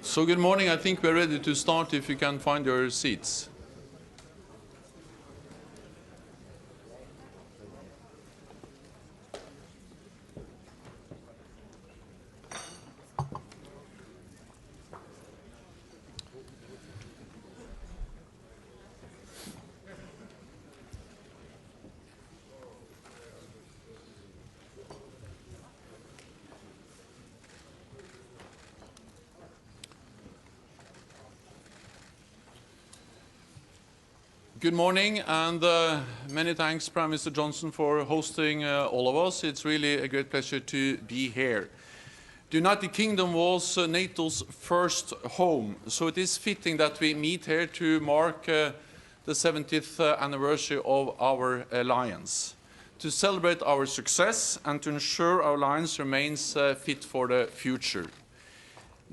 So good morning. I think we're ready to start if you can find your seats. Good morning, and many thanks, Prime Minister Johnson, for hosting all of us. It's really a great pleasure to be here. The United Kingdom was NATO's first home, so it is fitting that we meet here to mark the 70th anniversary of our alliance, to celebrate our success and to ensure our alliance remains fit for the future.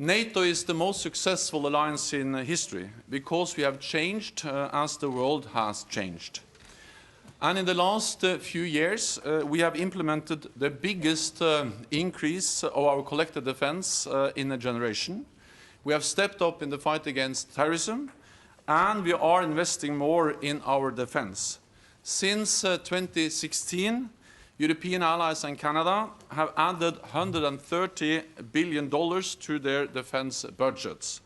NATO is the most successful alliance in history because we have changed as the world has changed. And in the last few years, we have implemented the biggest increase of our collective defense in a generation. We have stepped up in the fight against terrorism, and we are investing more in our defense. Since 2016, European allies and Canada have added $130 billion to their defense budgets.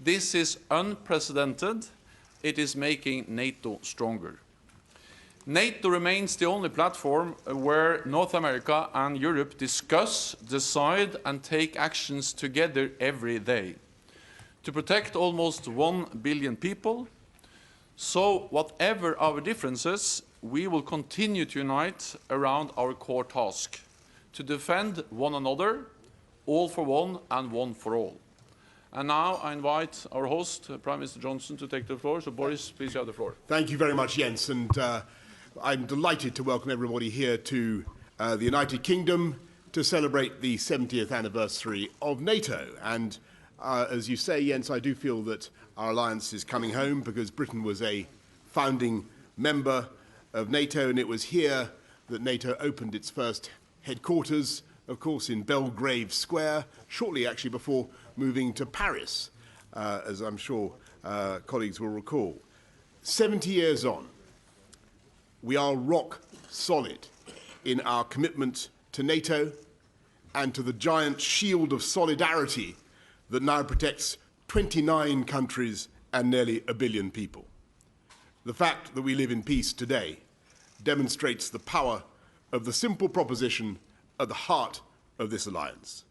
This is unprecedented. It is making NATO stronger. NATO remains the only platform where North America and Europe discuss, decide, and take actions together every day to protect almost 1 billion people. So whatever our differences, we will continue to unite around our core task, to defend one another, all for one and one for all. And now I invite our host, Prime Minister Johnson, to take the floor. So Boris, please, you have the floor. Thank you very much, Jens. And I'm delighted to welcome everybody here to the United Kingdom to celebrate the 70th anniversary of NATO. And as you say, Jens, I do feel that our alliance is coming home because Britain was a founding member of NATO, and it was here that NATO opened its first headquarters, of course, in Belgrave Square, shortly actually before moving to Paris, as I'm sure colleagues will recall. 70 years on, we are rock solid in our commitment to NATO and to the giant shield of solidarity that now protects 29 countries and nearly 1 billion people. The fact that we live in peace today demonstrates the power of the simple proposition at the heart of this alliance,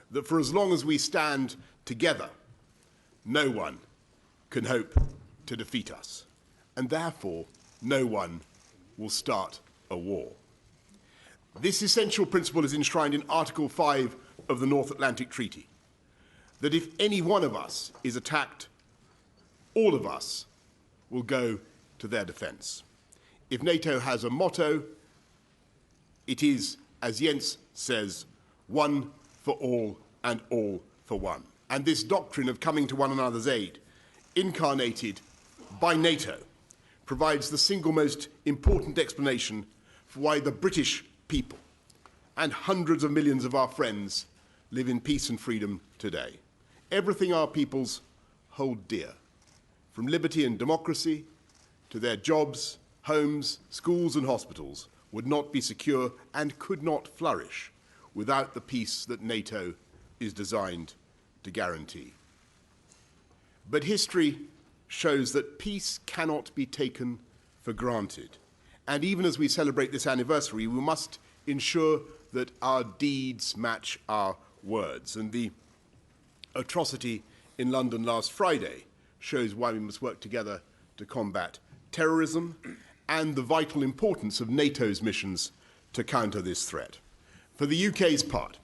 that for as long as we stand together, no one can hope to defeat us. and therefore no one will start a war. This essential principle is enshrined in Article 5 of the North Atlantic Treaty, that if any one of us is attacked, all of us will go to their defence. If NATO has a motto, it is, as Jens says, one for all and all for one. And this doctrine of coming to one another's aid, incarnated by NATO, provides the single most important explanation for why the British people and hundreds of millions of our friends live in peace and freedom today. Everything our peoples hold dear, from liberty and democracy to their jobs, homes, schools and hospitals, would not be secure and could not flourish without the peace that NATO is designed to guarantee. But history shows that peace cannot be taken for granted. And even as we celebrate this anniversary, we must ensure that our deeds match our words. And the atrocity in London last Friday shows why we must work together to combat terrorism and the vital importance of NATO's missions to counter this threat. For the UK's part,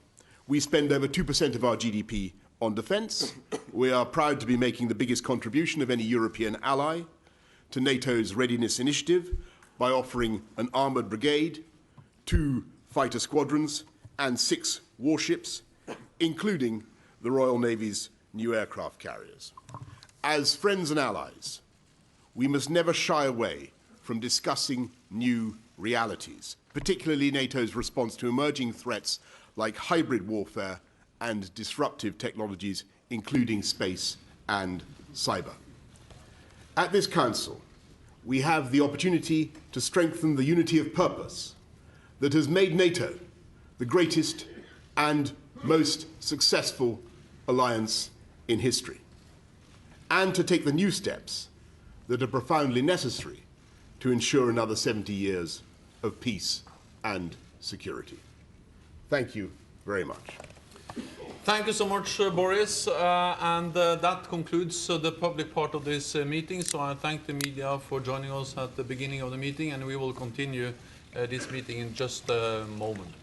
we spend over 2% of our GDP on defence. We are proud to be making the biggest contribution of any European ally to NATO's readiness initiative by offering an armoured brigade, 2 fighter squadrons and 6 warships, including the Royal Navy's new aircraft carriers. As friends and allies, we must never shy away from discussing new realities, particularly NATO's response to emerging threats like hybrid warfare and disruptive technologies, including space and cyber. At this Council, we have the opportunity to strengthen the unity of purpose that has made NATO the greatest and most successful alliance in history, and to take the new steps that are profoundly necessary to ensure another 70 years of peace and security. Thank you very much. Thank you so much, Boris. That concludes the public part of this meeting. So I thank the media for joining us at the beginning of the meeting, and we will continue this meeting in just a moment.